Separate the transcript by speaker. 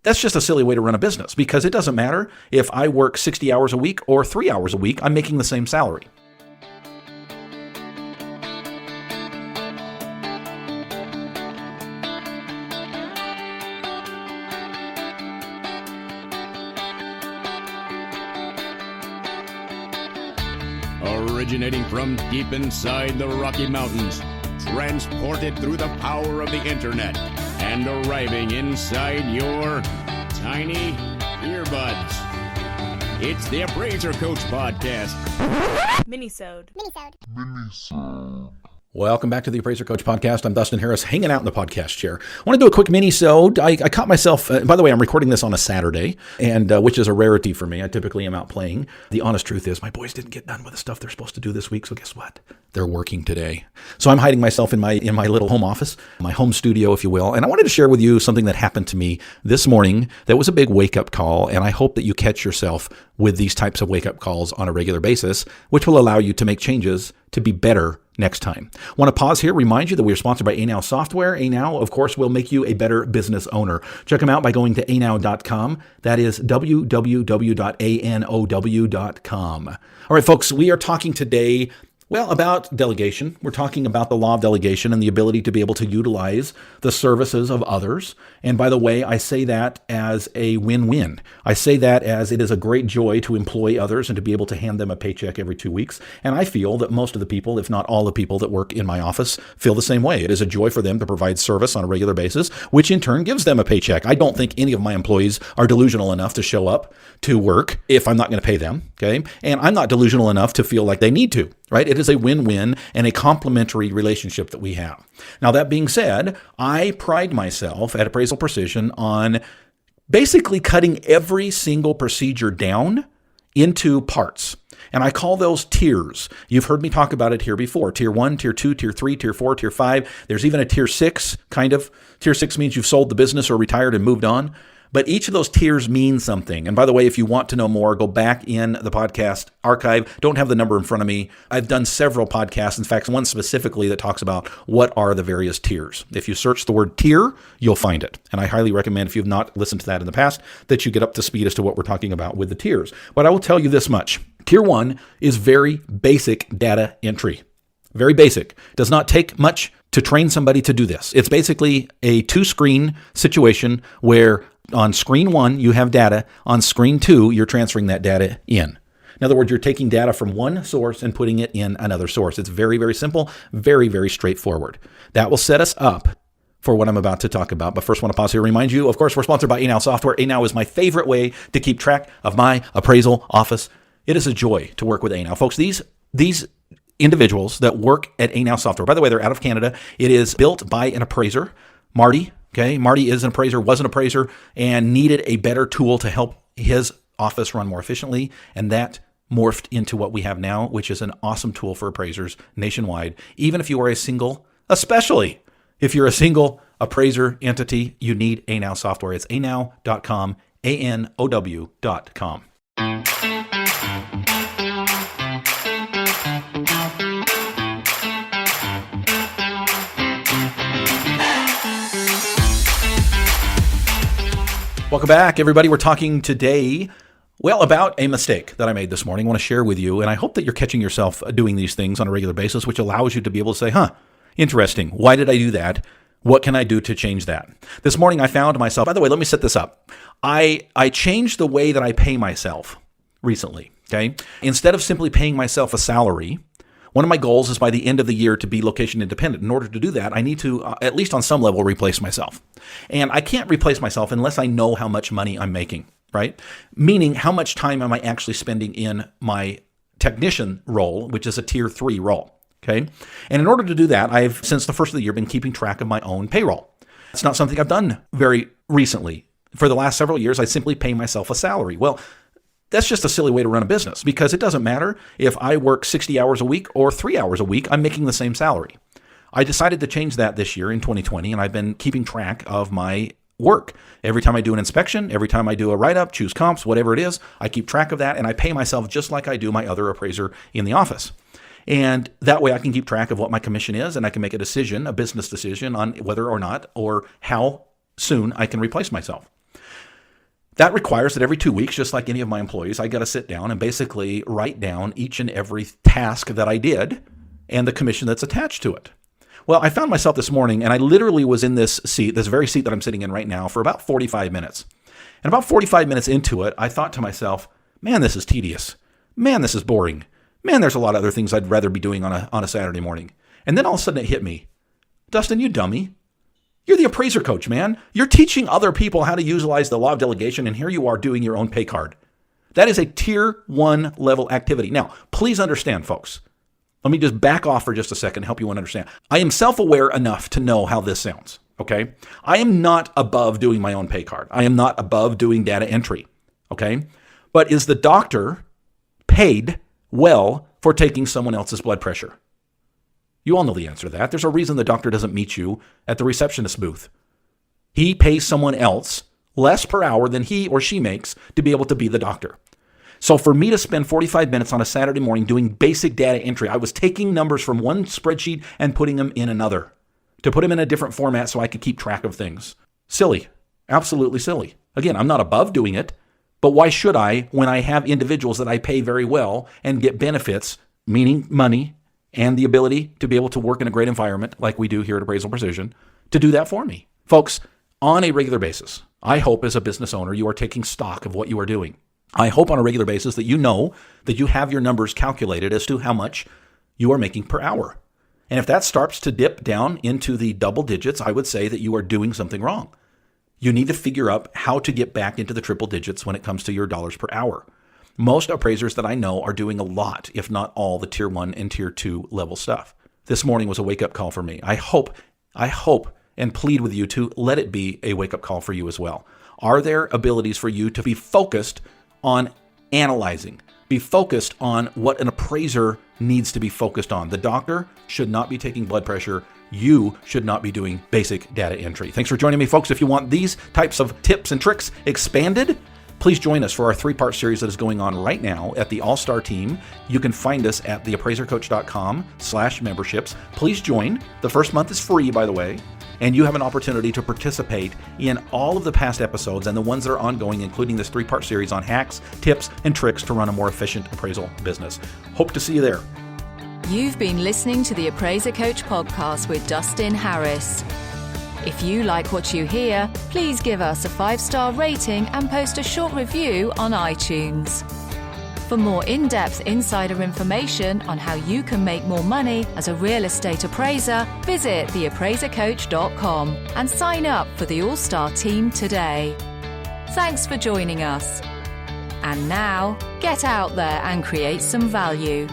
Speaker 1: that's just a silly way to run a business, because it doesn't matter if I work 60 hours a week or 3 hours a week, I'm making the same salary.
Speaker 2: Originating from deep inside the Rocky Mountains, transported through the power of the internet, and arriving inside your tiny earbuds. It's the Appraiser Coach Podcast.
Speaker 3: Minisode.
Speaker 1: Welcome back to the Appraiser Coach Podcast. I'm Dustin Harris, hanging out in the podcast chair. I want to do a quick mini-sode. I caught myself, by the way, I'm recording this on a Saturday, and which is a rarity for me. I typically am out playing. The honest truth is my boys didn't get done with the stuff they're supposed to do this week, so guess what? They're working today. So I'm hiding myself in my little home office, my home studio, if you will, and I wanted to share with you something that happened to me this morning that was a big wake-up call, and I hope that you catch yourself with these types of wake-up calls on a regular basis, which will allow you to make changes to be better next time. Want to pause here, remind you that we are sponsored by Anow Software. Anow, of course, will make you a better business owner. Check them out by going to anow.com. That is www.anow.com. All right, folks, we are talking today about delegation. We're talking about the law of delegation and the ability to be able to utilize the services of others. And by the way, I say that as a win-win. I say that as it is a great joy to employ others and to be able to hand them a paycheck every 2 weeks. And I feel that most of the people, if not all the people that work in my office, feel the same way. It is a joy for them to provide service on a regular basis, which in turn gives them a paycheck. I don't think any of my employees are delusional enough to show up to work if I'm not going to pay them, okay? And I'm not delusional enough to feel like they need to, right? It is a win-win and a complementary relationship that we have. Now, that being said, I pride myself at Appraisal Precision on basically cutting every single procedure down into parts. And I call those tiers. You've heard me talk about it here before. Tier 1, Tier 2, Tier 3, Tier 4, Tier 5. There's even a Tier 6, kind of. Tier 6 means you've sold the business or retired and moved on. But each of those tiers means something. And by the way, if you want to know more, go back in the podcast archive. Don't have the number in front of me. I've done several podcasts. In fact, one specifically that talks about what are the various tiers. If you search the word tier, you'll find it. And I highly recommend, if you've not listened to that in the past, that you get up to speed as to what we're talking about with the tiers. But I will tell you this much. Tier 1 is very basic data entry. Very basic. Does not take much to train somebody to do this. It's basically a two-screen situation where on screen 1, you have data. On screen 2, you're transferring that data in. In other words, you're taking data from one source and putting it in another source. It's very, very simple, very, very straightforward. That will set us up for what I'm about to talk about. But first, I want to pause here and remind you, of course, we're sponsored by Anow Software. Anow is my favorite way to keep track of my appraisal office. It is a joy to work with Anow. Folks, these individuals that work at Anow Software, by the way, they're out of Canada. It is built by an appraiser, Marty. Okay, Marty is an appraiser, was an appraiser, and needed a better tool to help his office run more efficiently, and that morphed into what we have now, which is an awesome tool for appraisers nationwide. Even if you are especially if you're a single appraiser entity, you need Anow Software. It's anow.com, anow.com. Welcome back, everybody. We're talking today, about a mistake that I made this morning. I want to share with you, and I hope that you're catching yourself doing these things on a regular basis, which allows you to be able to say, interesting. Why did I do that? What can I do to change that? This morning, I found myself, by the way, let me set this up. I changed the way that I pay myself recently, okay? Instead of simply paying myself a salary, one of my goals is by the end of the year to be location independent. In order to do that, I need to, at least on some level, replace myself. And I can't replace myself unless I know how much money I'm making, right? Meaning, how much time am I actually spending in my technician role, which is a tier 3 role, okay? And in order to do that, I've, since the first of the year, been keeping track of my own payroll. It's not something I've done very recently. For the last several years, I simply pay myself a salary. Well, that's just a silly way to run a business, because it doesn't matter if I work 60 hours a week or 3 hours a week, I'm making the same salary. I decided to change that this year in 2020, and I've been keeping track of my work. Every time I do an inspection, every time I do a write-up, choose comps, whatever it is, I keep track of that, and I pay myself just like I do my other appraiser in the office. And that way I can keep track of what my commission is, and I can make a decision, a business decision, on whether or not or how soon I can replace myself. That requires that every 2 weeks, just like any of my employees, I got to sit down and basically write down each and every task that I did and the commission that's attached to it. Well, I found myself this morning, and I literally was in this seat, this very seat that I'm sitting in right now, for about 45 minutes. And about 45 minutes into it, I thought to myself, man, this is tedious. Man, this is boring. Man, there's a lot of other things I'd rather be doing on a Saturday morning. And then all of a sudden it hit me. Dustin, you dummy. You're the appraiser coach, man. You're teaching other people how to utilize the law of delegation, and here you are doing your own pay card. That is a tier 1 level activity. Now, please understand, folks. Let me just back off for just a second and help you understand. I am self-aware enough to know how this sounds, okay? I am not above doing my own pay card. I am not above doing data entry, okay? But is the doctor paid well for taking someone else's blood pressure? You all know the answer to that. There's a reason the doctor doesn't meet you at the receptionist booth. He pays someone else less per hour than he or she makes to be able to be the doctor. So for me to spend 45 minutes on a Saturday morning doing basic data entry, I was taking numbers from one spreadsheet and putting them in another to put them in a different format so I could keep track of things. Silly. Absolutely silly. Again, I'm not above doing it, but why should I when I have individuals that I pay very well and get benefits, meaning money and the ability to be able to work in a great environment like we do here at Appraisal Precision, to do that for me? Folks, on a regular basis, I hope as a business owner you are taking stock of what you are doing. I hope on a regular basis that you know that you have your numbers calculated as to how much you are making per hour. And if that starts to dip down into the double digits, I would say that you are doing something wrong. You need to figure out how to get back into the triple digits when it comes to your dollars per hour. Most appraisers that I know are doing a lot, if not all, the tier 1 and tier 2 level stuff. This morning was a wake-up call for me. I hope and plead with you to let it be a wake-up call for you as well. Are there abilities for you to be focused on analyzing, be focused on what an appraiser needs to be focused on? The doctor should not be taking blood pressure. You should not be doing basic data entry. Thanks for joining me, folks. If you want these types of tips and tricks expanded, please join us for our 3-part series that is going on right now at the All-Star Team. You can find us at theappraisercoach.com/memberships. Please join. The first month is free, by the way. And you have an opportunity to participate in all of the past episodes and the ones that are ongoing, including this 3-part series on hacks, tips, and tricks to run a more efficient appraisal business. Hope to see you there.
Speaker 4: You've been listening to the Appraiser Coach podcast with Dustin Harris. If you like what you hear, please give us a 5-star rating and post a short review on iTunes. For more in-depth insider information on how you can make more money as a real estate appraiser, visit theappraisercoach.com and sign up for the All-Star Team today. Thanks for joining us. And now, get out there and create some value.